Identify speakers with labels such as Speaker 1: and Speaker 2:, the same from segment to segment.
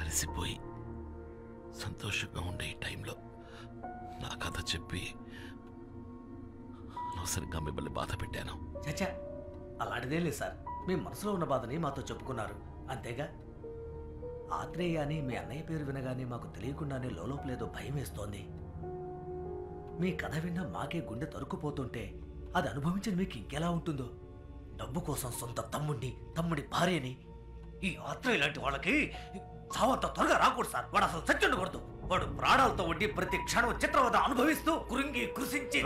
Speaker 1: అలసిపోయి సంతోషంగా ఉండే ఈ టైంలో నా కథ చెప్పి అనవసరంగా మిమ్మల్ని బాధ పెట్టాను.
Speaker 2: చచ్చా, అలాంటిదేం లేదు సార్. మీ మనసులో ఉన్న బాధని మాతో చెప్పుకున్నారు అంతేగా. ఆత్రేయ అని మీ అన్నయ్య పేరు వినగానే మాకు తెలియకుండానే లోపలేదో భయం వేస్తోంది. మీ కథ విన్నా మాకే గుండె తరుక్కుపోతుంటే అది అనుభవించిన మీకు ఇంకెలా ఉంటుందో. డబ్బు కోసం సొంత తమ్ముడి భార్యని, ఈ ఆత్రేయ లాంటి వాళ్ళకి చావంత త్వరగా రాకూడదు సార్. వాడు అసలు చచ్చుండకూడదు. వాడు ప్రాణాలతో ఉండి ప్రతి క్షణం చిత్రవద అనుభవిస్తూ కురింగి కృషించి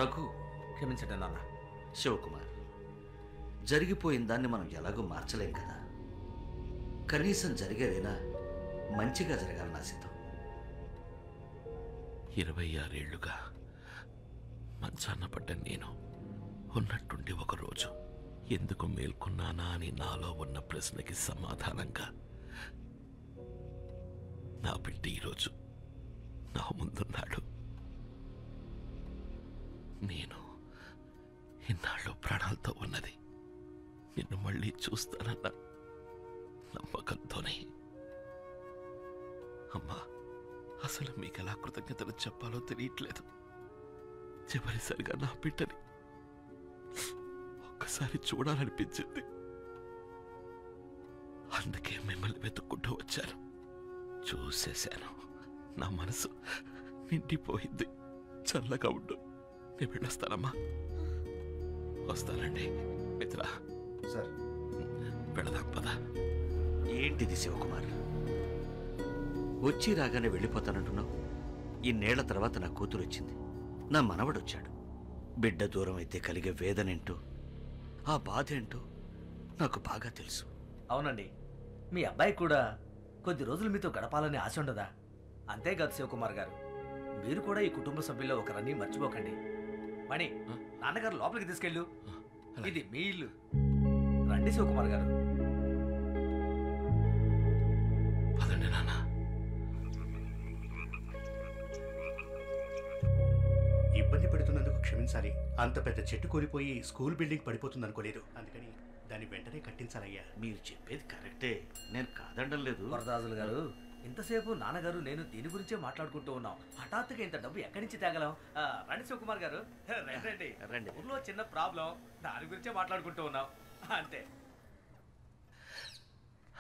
Speaker 3: రఘు,
Speaker 2: క్షమించండి నాన్న.
Speaker 3: శివకుమార్, జరిగిపోయిన దాన్ని మనం ఎలాగో మార్చలేం కదా. కనీసం జరిగేదైనా మంచిగా జరగాలని ఆశిద్దాం.
Speaker 1: 26 ఏళ్లుగా మంచాన్న పడ్డ నేను ఉన్నట్టుండి ఒకరోజు ఎందుకు మేల్కొన్నానా అని నాలో ఉన్న ప్రశ్నకి సమాధానంగా నా బిడ్డ ఈరోజు నా ముందున్నాడు. నేను ఇన్నాళ్ళు ప్రాణాలతో ఉన్నది నిన్ను మళ్ళీ చూస్తానన్న నమ్మకంతోనే. అమ్మా, అసలు మీకు ఎలా కృతజ్ఞతలు చెప్పాలో తెలియట్లేదు. చివరిసారిగా నా బిడ్డని ఒక్కసారి చూడాలనిపించింది. అందుకే మిమ్మల్ని వెతుక్కుంటూ వచ్చాను. చూసేశాను. నా మనసు నిండిపోయింది. చల్లగా ఉండు. నేను వెళ్ళొస్తానమ్మా. వస్తానండి మిత్ర.
Speaker 3: సార్,
Speaker 1: వెళదాం పదా.
Speaker 3: ఏంటిది శివకుమార్, వచ్చి రాగానే వెళ్ళిపోతానంటున్నావు? ఇన్నేళ్ల తర్వాత నా కూతురు వచ్చింది, నా మనవడొచ్చాడు. బిడ్డ దూరం అయితే కలిగే వేదనేంటో, ఆ బాధ ఏంటో నాకు బాగా తెలుసు.
Speaker 2: అవునండి, మీ అబ్బాయి కూడా కొద్ది రోజులు మీతో గడపాలని ఆశ ఉండదా? అంతేకాదు శివకుమార్ గారు, మీరు కూడా ఈ కుటుంబ సభ్యుల్లో ఒకరని మర్చిపోకండి. మణి, నాన్నగారు లోపలికి తీసుకెళ్ళు. ఇది మీ ఇల్లు. రండి శివకుమార్ గారు.
Speaker 1: పదండి నాన్న.
Speaker 4: ఇబ్బంది పెడుతున్నందుకు క్షమించాలి. అంత పెద్ద చెట్టు కూలిపోయి స్కూల్ బిల్డింగ్ పడిపోతుంది అనుకోలేదు. అందుకని దాన్ని వెంటనే కట్టించాలయ్యా.
Speaker 3: మీరు చెప్పేది కరెక్టే, నేను కాదండం లేదు.
Speaker 2: వరదాజులు గారు, ఇంతసేపు నాన్నగారు నేను దీని గురించే మాట్లాడుకుంటూ ఉన్నాం. హఠాత్తుగా ఇంత డబ్బు ఎక్కడి నుంచి తేగలం? రండి శివకుమార్ గారు, రండి.
Speaker 3: రండి.
Speaker 2: ఊర్లో చిన్న ప్రాబ్లం, దాని గురించే మాట్లాడుకుంటూ ఉన్నాం అంతే.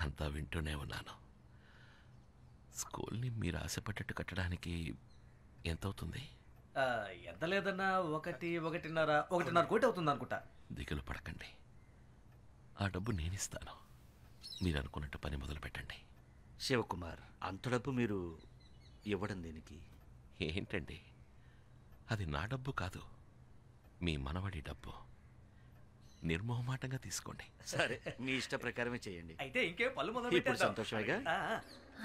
Speaker 1: అంతా వింటూనే ఉన్నాను. స్కూల్ని మీరు ఆశపడ్డట్టు కట్టడానికి ఎంత అవుతుంది?
Speaker 2: ఎంత లేదన్నా 1.5 కోటి అవుతుంది అనుకుంటా.
Speaker 1: దిగులు పడకండి, ఆ డబ్బు నేనిస్తాను. మీరు అనుకున్నట్టు పని మొదలు పెట్టండి.
Speaker 3: శివకుమార్, అంత డబ్బు మీరు ఇవ్వడం దేనికి?
Speaker 1: ఏంటండి, అది నా డబ్బు కాదు, మీ మనవడి డబ్బు. నిర్మోహమాటంగా తీసుకోండి.
Speaker 3: సరే, మీ ఇష్ట ప్రకారమే చేయండి.
Speaker 2: అయితే ఇంకేం పళ్ళు మొదలు
Speaker 3: ఇప్పుడు సంతోషమేగా?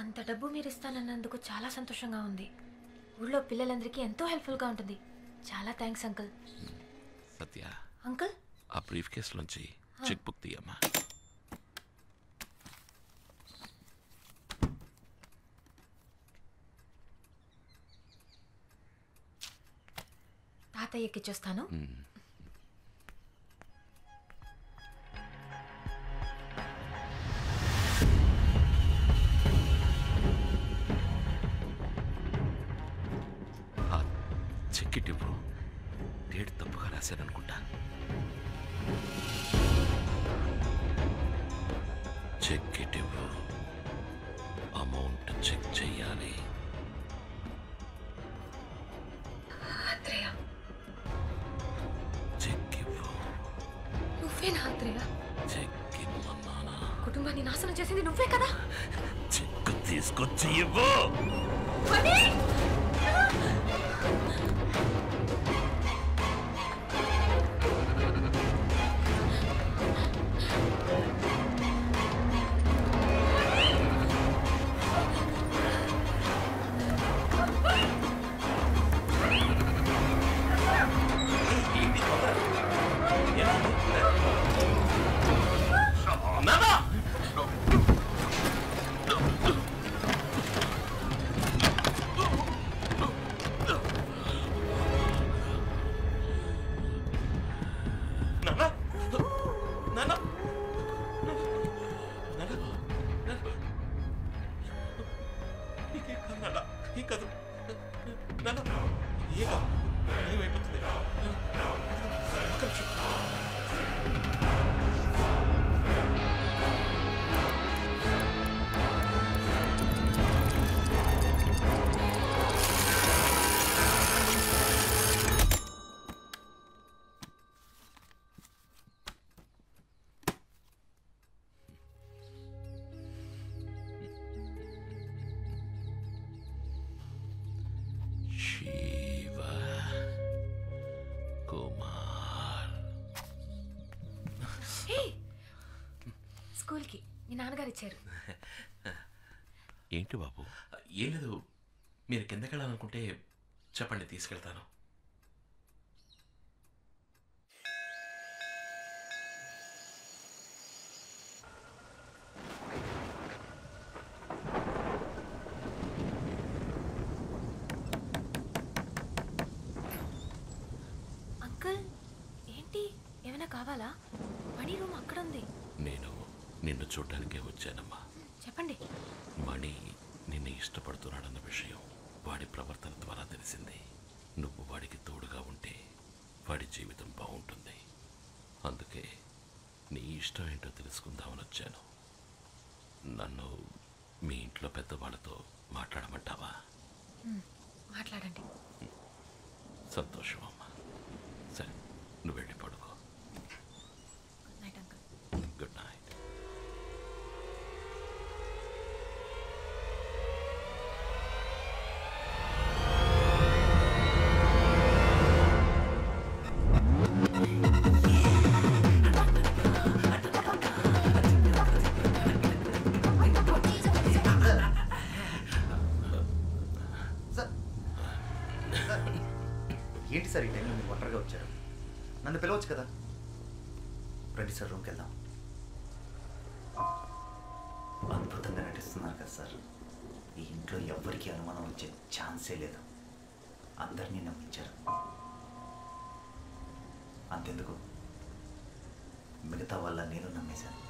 Speaker 5: అంత డబ్బు మీరు ఇస్తానన్నందుకు చాలా సంతోషంగా ఉంది. ఊళ్ళో పిల్లలందరికీ ఎంతో హెల్ప్ఫుల్గా ఉంటుంది. చాలా థ్యాంక్స్ అంకుల్.
Speaker 1: సత్య,
Speaker 5: అంకుల్,
Speaker 1: ఆ బ్రీఫ్ కేసులోంచి చెక్ బుక్ తీయమ్మా.
Speaker 5: తాతయ్యకి ఇచ్చొస్తాను.
Speaker 1: చెక్ ఇవ్వు. డేట్ తప్పుగా రాశాననుకుంటా. చెక్ ఇవ్వు. అమౌంట్ చెక్ చెయ్యాలి. చెక్ ఇవ్వు.
Speaker 5: నువ్వేనా ఆత్రేయ?
Speaker 1: చెక్ ఇవ్వమన్నానా?
Speaker 5: కుటుంబాన్ని నాశనం చేసింది నువ్వే కదా?
Speaker 1: చెక్ తీసుకొచ్చి ఇవ్వు. ఏం కాదు నాన్న ఏ కాదు ఏమైపోతుంది ఒక్క నిమిషం. శివ కుమార్
Speaker 5: హే, స్కూల్కి మీ నాన్నగారు ఇచ్చారు.
Speaker 1: ఏంటి బాబు?
Speaker 6: ఏం లేదు, మీరు కిందకి వెళ్ళాలనుకుంటే చెప్పండి, తీసుకెళ్తాను.
Speaker 5: అంకుల్ ఏంటి, ఏమైనా కావాలా? మణి రూమ్ అక్కడ ఉంది.
Speaker 1: నేను నిన్ను చూడ్డానికే వచ్చానమ్మా.
Speaker 5: చెప్పండి.
Speaker 1: మణి నిన్ను ఇష్టపడుతున్నాడన్న విషయం వాడి ప్రవర్తన ద్వారా తెలిసింది. నువ్వు వాడికి తోడుగా ఉంటే వాడి జీవితం బాగుంటుంది. అందుకే నీ ఇష్టం ఏంటో తెలుసుకుందామని వచ్చాను. నన్ను మీ ఇంట్లో పెద్దవాళ్ళతో మాట్లాడమంటావా?
Speaker 5: మాట్లాడండి.
Speaker 1: సంతోషం అమ్మా. సరే, నువ్వు వెళ్ళి పడుకో.
Speaker 5: Good night uncle.
Speaker 1: Good night.
Speaker 7: ఏంటి సార్ ఈ టైంలో మీరు ఒంటరిగా వచ్చారు? నన్ను పిలవచ్చు కదా. రండి సార్, రూమ్కి వెళ్దాం. అద్భుతంగా నటిస్తున్నారు కదా సార్. ఈ ఇంట్లో ఎవ్వరికీ అనుమానం వచ్చే ఛాన్సే లేదు. అందరినీ నమ్మించారు. అంతెందుకు, మిగతా వాళ్ళ నేను నమ్మేశాను.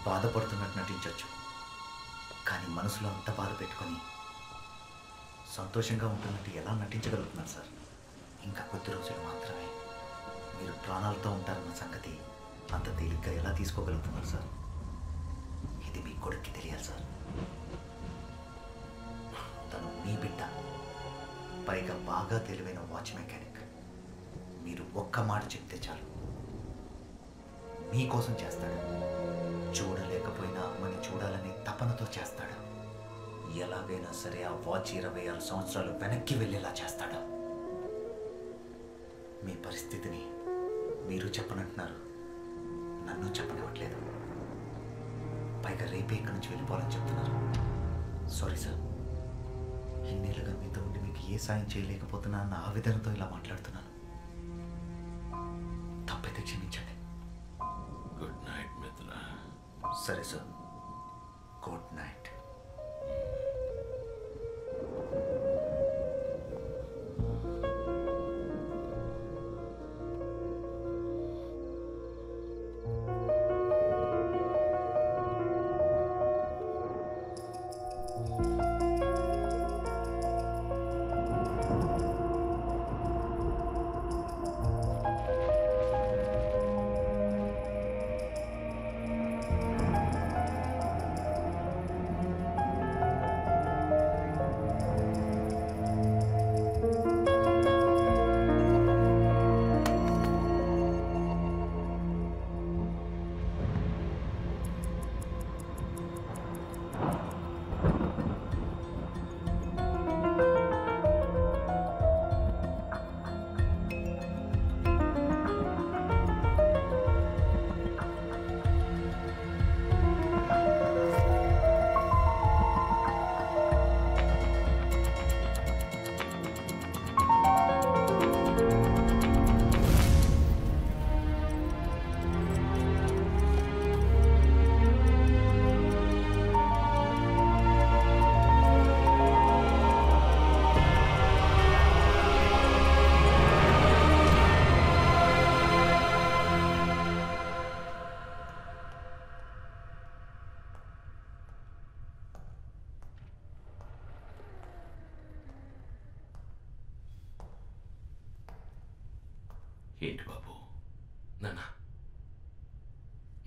Speaker 7: బాధపడుతున్నట్టు నటించవచ్చు, కానీ మనసులో అంత బాధ పెట్టుకొని సంతోషంగా ఉంటున్నట్టు ఎలా నటించగలుగుతున్నారు సార్? ఇంకా కొద్ది రోజులు మాత్రమే. మీరు ప్రాణాలతో ఉంటారన్న సంగతి అంత తేలిగ్గా ఎలా తీసుకోగలుగుతున్నారు సార్? ఇది మీ కొడుక్కి తెలియాలి సార్. తను మీ బిడ్డ, పైగా బాగా తెలివైన వాచ్ మెకానిక్. మీరు ఒక్క మాట చెప్తే చాలు, మీకోసం చేస్తాడు. చూడలేకపోయినా అమ్మని చూడాలని తపనతో చేస్తాడు. ఎలాగైనా సరే ఆ వాచ్ 26 సంవత్సరాలు వెనక్కి వెళ్ళేలా చేస్తాడు. మీ పరిస్థితిని మీరు చెప్పనంటున్నారు, నన్ను చెప్పనివ్వట్లేదు. పైగా రేపే ఇక్కడి నుంచి వెళ్ళిపోవాలని చెప్తున్నారు. సారీ సార్, ఇన్నేళ్ళుగా మీతో ఉండి మీకు ఏ సాయం చేయలేకపోతున్నా అన్న ఆవేదనతో ఇలా మాట్లాడుతున్నాను. తప్పైతే క్షమించండి.
Speaker 1: గుడ్ నైట్ మిత్ర.
Speaker 7: సరే సార్, గుడ్ నైట్.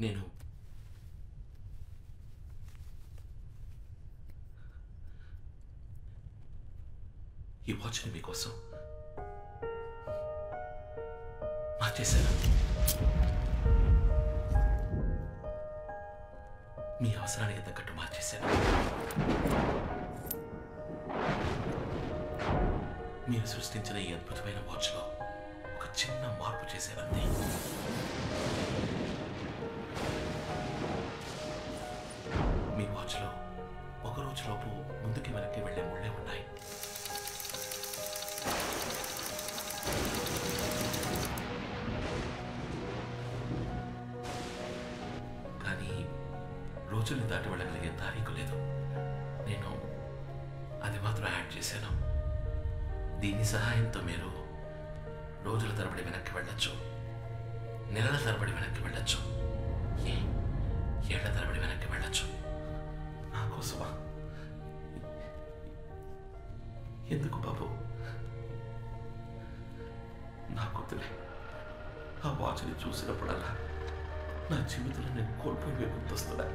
Speaker 6: నేను ఈ వాచ్ని మీకోసం మార్చేశాను. మీ అవసరానికి తగ్గట్టు మార్చేశాను. మీరు సృష్టించిన ఈ అద్భుతమైన వాచ్లో ఒక చిన్న మార్పు చేశానంతే. మీ వాచ్లో ఒక రోజులోపు ముందుకి వెనక్కి వెళ్ళే ముళ్ళే ఉన్నాయి. కానీ రోజుల్ని దాటి వెళ్ళగలిగే తారీఖు లేదు. నేను అది మాత్రం యాడ్ చేశాను. దీని సహాయంతో మీరు రోజుల తరబడి వెనక్కి వెళ్ళొచ్చు, నెలల తరబడి వెనక్కి వెళ్ళొచ్చు, ఏళ్ల తరబడి వెనక్కి వెళ్ళొచ్చు. నా కోసమా? ఎందుకు బాబు? నా కూతురే ఆ వాచ్ని చూసినప్పుడల్లా నా జీవితంలో నేను కోల్పోయి గుర్తొస్తున్నా.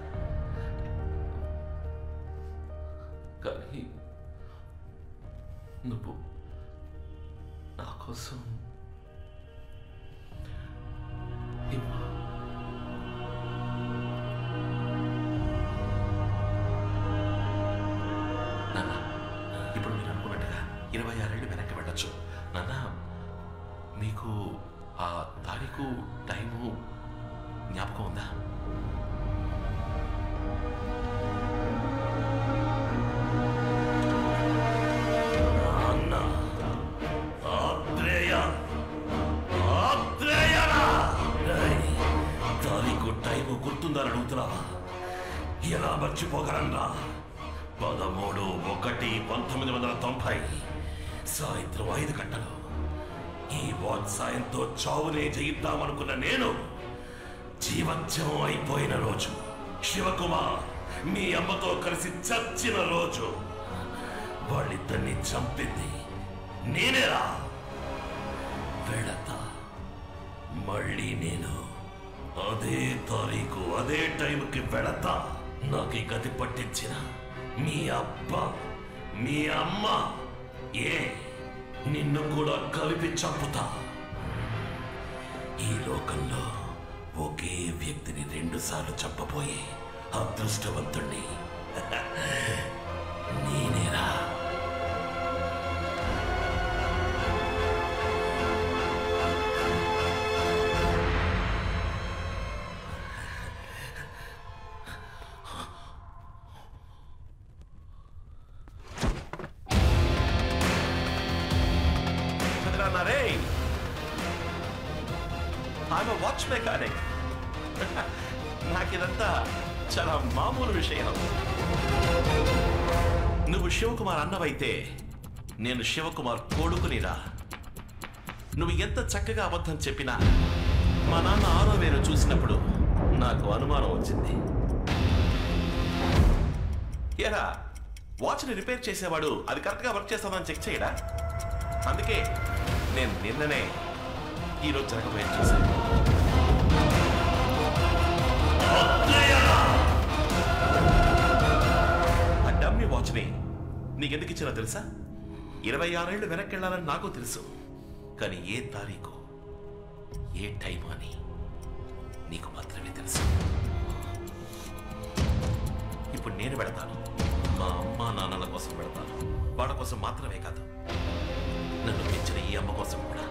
Speaker 6: కానీ నువ్వు నా కోసం నాన్న, ఇప్పుడు మీరు అనుకున్నట్టుగా 26 ఏళ్ళు వెనక్కి వెళ్ళొచ్చు. నాన్న, మీకు ఆ తారీఖు టైము జ్ఞాపకం ఉందా? తారీఖు టైము గుర్తుందని అడుగుతున్నావా? ఎలా మర్చిపోగలన్నా? 13/1/1990 సాయంత్రం 5 గంటలు ఈ వాచ్ సాయంతో చావునే జయిద్దామనుకున్న నేను జీవత్యం అయిపోయిన రోజు, శివకుమార్ మీ అమ్మతో కలిసి చచ్చిన రోజు, వాళ్ళిద్దరిని చంపింది నేనేరా. వెళతా మళ్ళీ నేను అదే తారీఖు అదే టైంకి వెళతా. నాకు ఈ గతి పట్టించిన మీ అబ్బా మీ అమ్మ నిన్ను కూడా కలిపి చంపుతా. ఈ లోకంలో ఒకే వ్యక్తిని 2 సార్లు చంపబోయే అదృష్టవంతుణ్ణి నేనేరా. Watch mechanic. నాకిదంతా చాలా మామూలు విషయం. నువ్వు శివకుమార్ అన్నవైతే నేను శివకుమార్ కొడుకునిరా. నువ్వు ఎంత చక్కగా అబద్ధం చెప్పినా మా నాన్న 6వ వేలు చూసినప్పుడు నాకు అనుమానం వచ్చింది. ఏరా, వాచ్ని రిపేర్ చేసేవాడు అది కరెక్ట్గా వర్క్ చేస్తామని చెక్ చేయడా? అందుకే నేను నిన్ననే ఈరోజు జరగబోయే చూశాను. ఆ డమ్మీ వాచ్ని నీకెందుకు ఇచ్చినా తెలుసా? 26 ఏళ్ళు వెనక్కి వెళ్ళాలని నాకు తెలుసు. కానీ ఏ తారీఖు ఏ టైం అని నీకు మాత్రమే తెలుసు. ఇప్పుడు నేను పెడతాను. మా అమ్మ నాన్నల కోసం పెడతాను. వాళ్ళ కోసం మాత్రమే కాదు, నన్ను పెంచిన ఈ అమ్మ కోసం కూడా.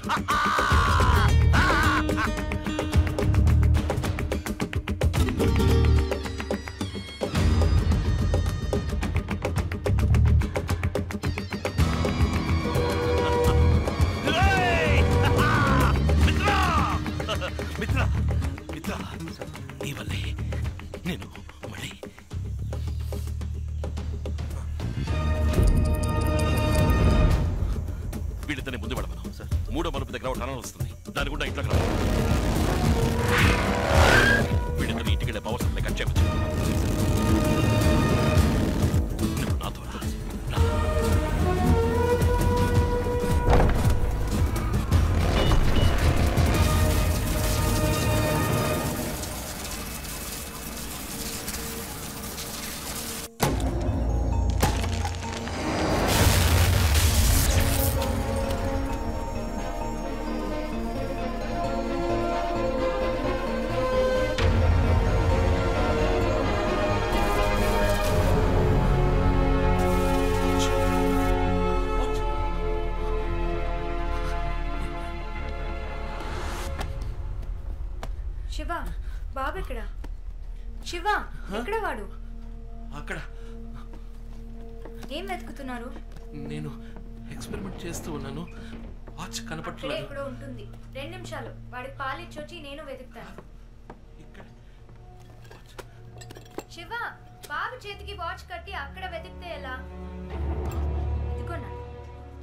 Speaker 6: Ha ha ha! మిత్ర నీ వల్లే నేను మళ్ళీ వీళ్ళిద్దరిని ముందు పడమను సార్. 3వ మలుపు దగ్గర టనల్ వస్తుంది, దాని కూడా ఇంట్లోకి రా. వీళ్ళిద్దరిని ఇంటికి వెళ్ళే పవర్ సప్లై కట్ చేయవచ్చు. నువ్వు నాతో రా.
Speaker 5: శివ, బాబు ఎక్కడ? శివ, ఎక్కడ వాడు?
Speaker 1: అక్కడ
Speaker 5: ఏం వెతుకుతున్నారు?
Speaker 1: నేను ఎక్స్పెరిమెంట్ చేస్తూ ఉన్నాను. వాచ్
Speaker 5: అక్కడే
Speaker 1: కనపట్లేదు.
Speaker 5: ఎక్కడో ఉంటుంది. 2 నిమిషాలు, వాడికి పాలిచ్చొచ్చి నేను వెతుకుతాను.
Speaker 1: ఇక్కడ
Speaker 5: శివ, బాబు చేతికి వాచ్ కట్టి అక్కడ వెతికితే ఎలా? ఇదిగోనా,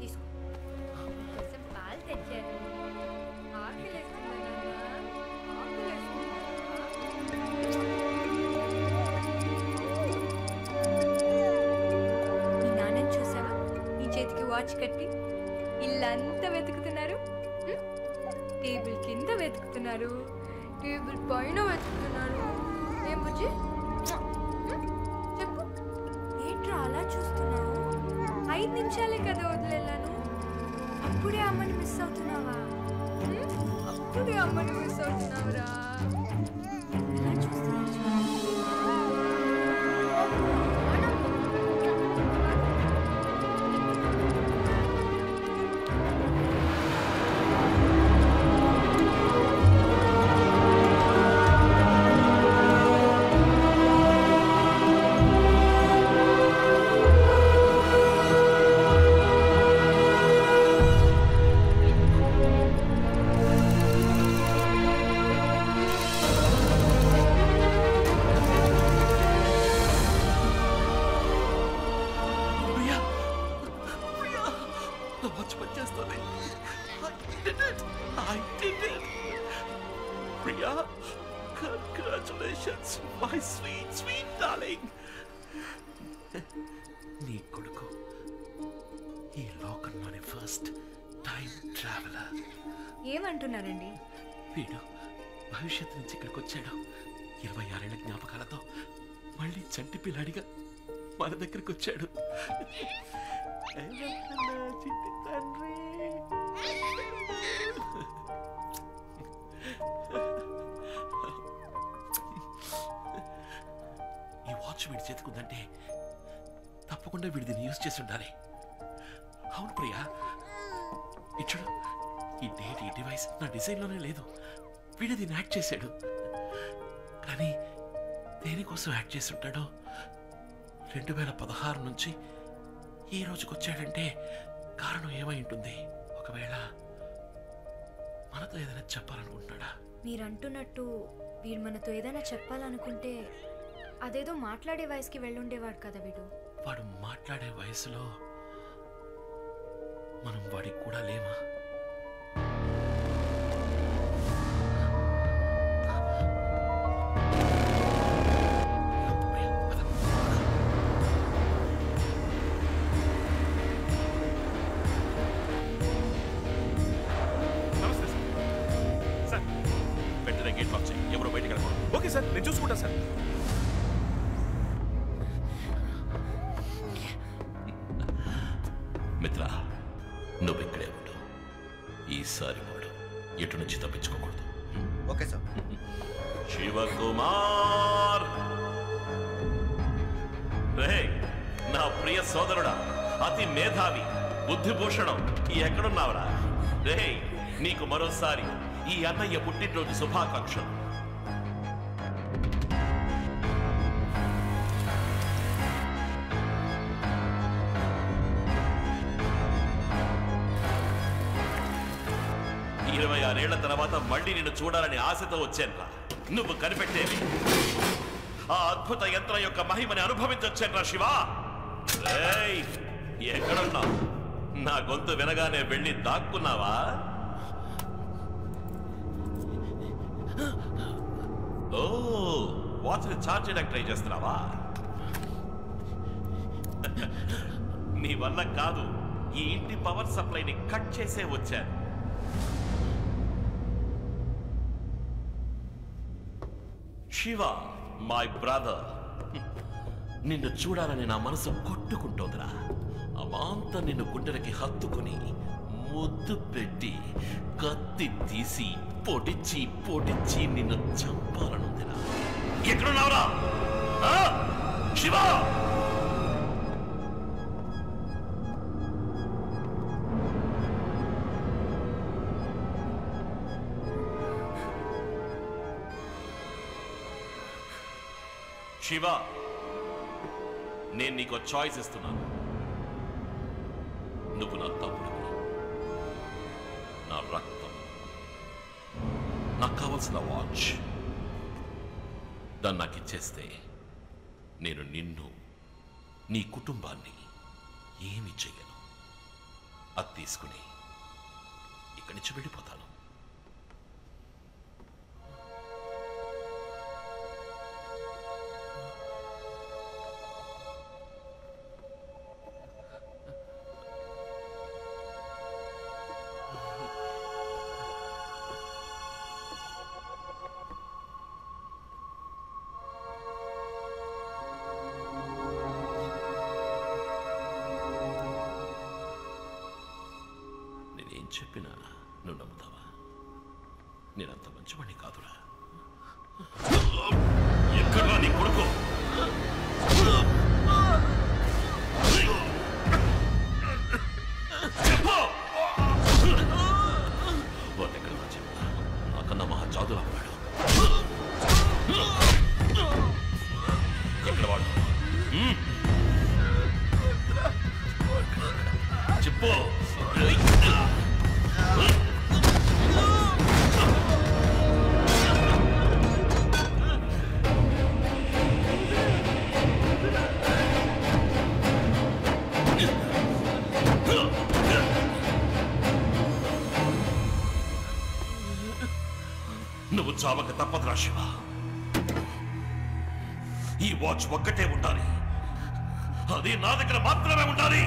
Speaker 5: తీసుకో. కొంచెం పాలు తెచ్చాను. ఆకలేస్తుందా నాన్న? ఆకలేస్తుందా? మీ నాన్నని చూసావా? నీ చేతికి వాచ్ కట్టి ఇల్లంతా వెతుకుతున్నారు. టేబుల్ కింద వెతుకుతున్నారు, టేబుల్ పైన వెతుకుతున్నారు. ఏం బుజ్జి, చెప్పు, ఏంట్రా అలా చూస్తున్నావు? 5 నిమిషాలే కదా వదిలేలాను, అప్పుడే అమ్మని మిస్ అవుతున్నావా? అప్పుడే అమ్మని మిస్ అవుతున్నావురా. ఎలా చూస్తున్నావు?
Speaker 1: వాచ్ పనిచేస్తుంది. I did it. Priya, congratulations my sweet sweet darling. నీ కొడుకు ఈ లోకంలోని ఫస్ట్ టైం ట్రావెలర్.
Speaker 5: ఏమంటున్నారండి?
Speaker 1: వీడు భవిష్యత్తు నుంచి ఇక్కడికి వచ్చాడు. 26 ఏళ్ల జ్ఞాపకాలతో మళ్ళీ చంటి పిల్లాడిగా మన దగ్గరికి వచ్చాడు. చిట్టి తండ్రి. ఈ వాచ్ వీడి చేతుకుందంటే తప్పకుండా వీడి దీన్ని యూజ్ చేసి ఉండాలి. అవును ప్రియా, ఇచ్చుడు, ఈ డేట్, ఈ డివైస్ నా డిజైన్లోనే లేదు. వీడు దీన్ని యాడ్ చేశాడు. కానీ దేనికోసం యాడ్ చేసి ఉంటాడో 2016 నుంచి ఈ రోజుకి వచ్చాడంటే కారణం ఏమై ఉంటుంది? ఒకవేళ మనతో ఏదైనా చెప్పాలనుకుంటున్నాడా?
Speaker 5: మీరు అంటున్నట్టు వీడు మనతో ఏదైనా చెప్పాలనుకుంటే అదేదో మాట్లాడే వయసుకి వెళ్ళుండేవాడు కదా వీడు.
Speaker 1: వాడు మాట్లాడే వయసులో మనం వాడికి కూడా లేమా?
Speaker 6: నమస్తే సార్. సార్, వెంటనే గేట్ లాక్ చేయి. ఎవరో బయటికి వెళ్ళకూడదు. ఓకే సార్, నేను చూసుకుంటా సార్. మిత్ర, నువ్వు ఇక్కడే ఉండు. ఈసారి వాడు ఎటు నుంచి తప్పించుకోకూడదు.
Speaker 7: Okay sir.
Speaker 6: శివకుమార్, రే నా ప్రియ సోదరుడా, అతి మేధావి, బుద్ధిభూషణం, ఎక్కడున్నావురా? రే, నీకు మరోసారి ఈ అన్నయ్య పుట్టినరోజు శుభాకాంక్షలు. 26 ఏళ్ల తర్వాత మళ్ళీ నిన్ను చూడాలని ఆశతో వచ్చానురా. నువ్వు కనిపెట్టేవి ఆ అద్భుత యంత్రం యొక్క మహిమని అనుభవించొచ్చానురా శివ. ఏయ్, ఎక్కడున్నావు? నా గొంతు వినగానే వెళ్ళి దాక్కున్నావా? ఓ, వాచ్ని ఛార్జ్ చేయడానికి ట్రై చేస్తున్నావా? నీ వల్ల కాదు, ఈ ఇంటి పవర్ సప్లైని కట్ చేసే వచ్చాను. శివ, మై బ్రదర్, నిన్ను చూడాలని నా మనసు కొట్టుకుంటోందిరా. అమాంత నిన్ను గుండెలకి హత్తుకుని ముద్దు పెట్టి కత్తి తీసి పొడిచి పొడిచి నిన్ను చంపాలనుందిరా. ఎక్కడున్నావురా శివ? శివ, నేను నీకు చాయిస్ ఇస్తున్నాను. నువ్వు నా తమ్ముడు, నా రక్తం, నాకు కావలసిన వాచ్. దాన్ని నాకు ఇచ్చేస్తే నేను నిన్ను, నీ కుటుంబాన్ని ఏమి చెయ్యను. అది తీసుకుని ఇక్కడి నుంచి వెళ్ళిపోతాను. చెప్పినా నువ్వు నమ్ముతావా? నేనంత మంచివాణ్ణి కాదురా. ఎక్కడా నీ కొడుకు? వాడెక్కడా చెప్తా, నాకన్నా మహా జాదులా ఉన్నాడు. ఎక్కడ వాడు? చెప్పు. నువ్వు చావక తప్పదురా శివ. ఈ వాచ్ ఒక్కటే ఉండాలి, అది నా దగ్గర మాత్రమే ఉండాలి.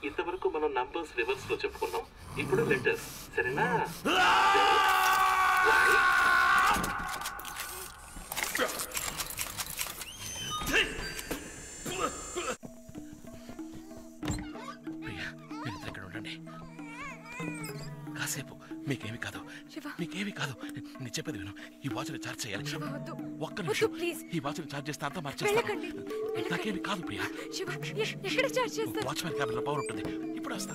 Speaker 6: ఇంతవరకు మనం నంబర్స్ రివర్స్ లో చెప్పుకున్నాం, ఇప్పుడు లెటర్స్. సరేనా?
Speaker 1: ఇక్కడ ఉండండి కాసేపు. మీకేమి కాదు, మీకేమి కాదు. నేను చెప్పేది విను. ఈ వాచ్ని ఛార్జ్ చేయాలి. ఒక్క నిమిషం. ఈ వాచ్ని ఛార్జ్ చేస్తే అంతా మార్చేస్తాను. నాకేమి కాదు ప్రియా. వాచ్మెన్ క్యాబిన్ లో పవర్ ఉంటుంది. ఇప్పుడు వస్తా.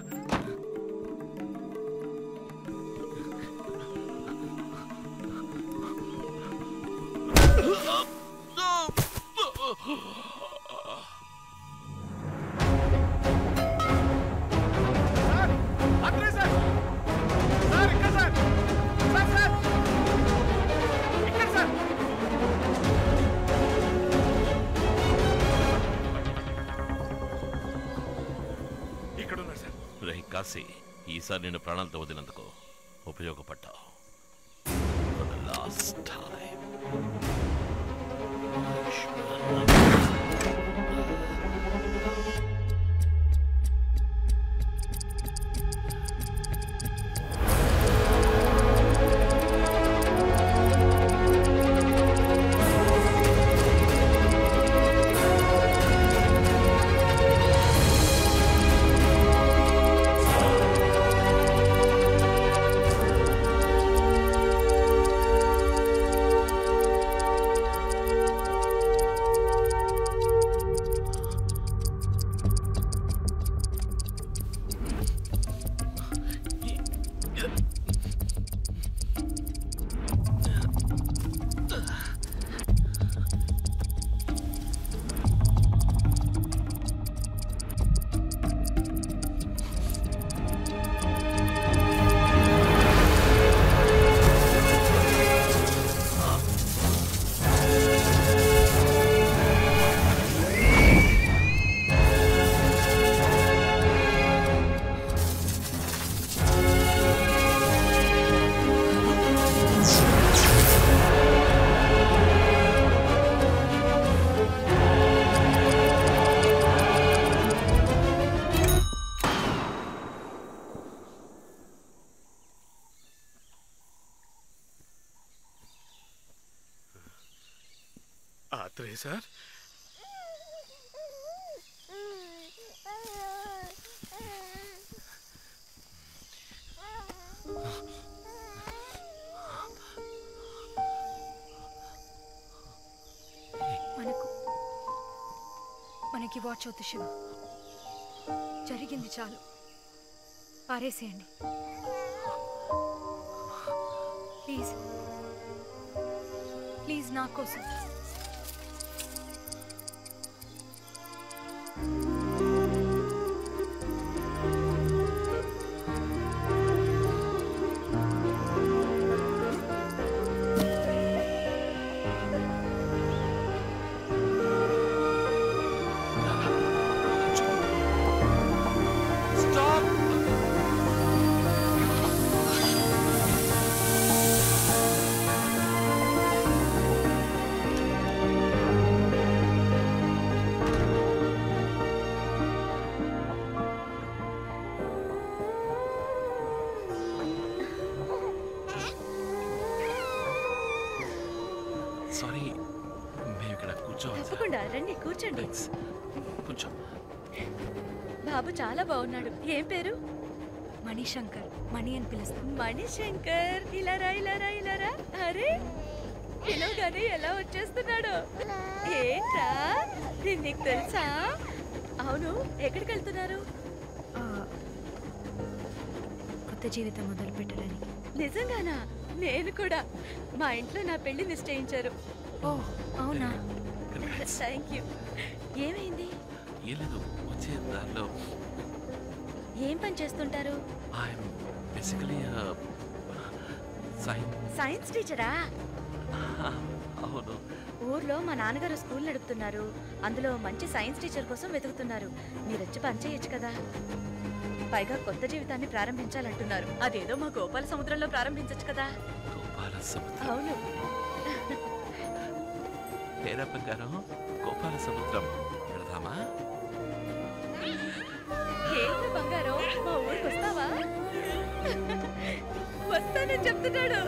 Speaker 6: రే కాశీ, ఈసారి నేను ప్రాణాలతో వదిలినందుకు ఉపయోగపడ్డావు. For the last time.
Speaker 1: Atreya sir,
Speaker 5: మనకి వాచ్ అవుతు శివ. జరిగింది చాలు, పారేసేయండి ప్లీజ్. ప్లీజ్ నా కోసం.
Speaker 1: సారీ, మేము ఇక్కడ కూర్చోవాలి.
Speaker 8: తప్పకుండా రండి, కూర్చోండి.
Speaker 1: కొంచెం.
Speaker 8: బాబు చాలా బాగున్నాడు. ఏం పేరు?
Speaker 5: మణిశంకర్. మణి అని పిలుస్తాం.
Speaker 8: మణిశంకర్, ఇలారా ఇలారా ఇలారా. అరే, పిలవగానే ఎలా వచ్చేస్తున్నాడు. ఏంట్రా, నీకు తెలుసా? అవును, ఎక్కడికి వెళ్తున్నారు?
Speaker 5: కొత్త జీవితం మొదలు పెట్టడానికి.
Speaker 8: నిజంగానా? నేను కూడా. మా ఇంట్లో నా పెళ్లి నిశ్చయించారు.
Speaker 5: ఓ అవునా?
Speaker 8: Thank you. ఏమైంది?
Speaker 1: ఏం లేదు, వచ్చే దారిలో.
Speaker 8: ఏం పని చేస్తుంటారు?
Speaker 1: ఐఎమ్ బేసికలీ
Speaker 8: సైన్స్ టీచరా?
Speaker 1: అవును.
Speaker 8: ఊర్లో మా నాన్నగారు స్కూల్ నడుపుతున్నారు. అందులో మంచి సైన్స్ టీచర్ కోసం వెతుకుతున్నారు. మీరు వచ్చి పని చేయొచ్చు కదా. పైగా కొత్త జీవితాన్ని ప్రారంభించాలంటున్నారు. అదేదో మా గోపాల సముద్రంలో ప్రారంభించచ్చు కదా.
Speaker 1: గోపాల సముద్రం?
Speaker 8: అవును.
Speaker 1: పేరా బంగారం, గోపాల సముద్రం వెళదామా?
Speaker 8: ఏంటి బంగారం, మా ఊరికి వస్తావా? వస్తానని చెప్తున్నాడు.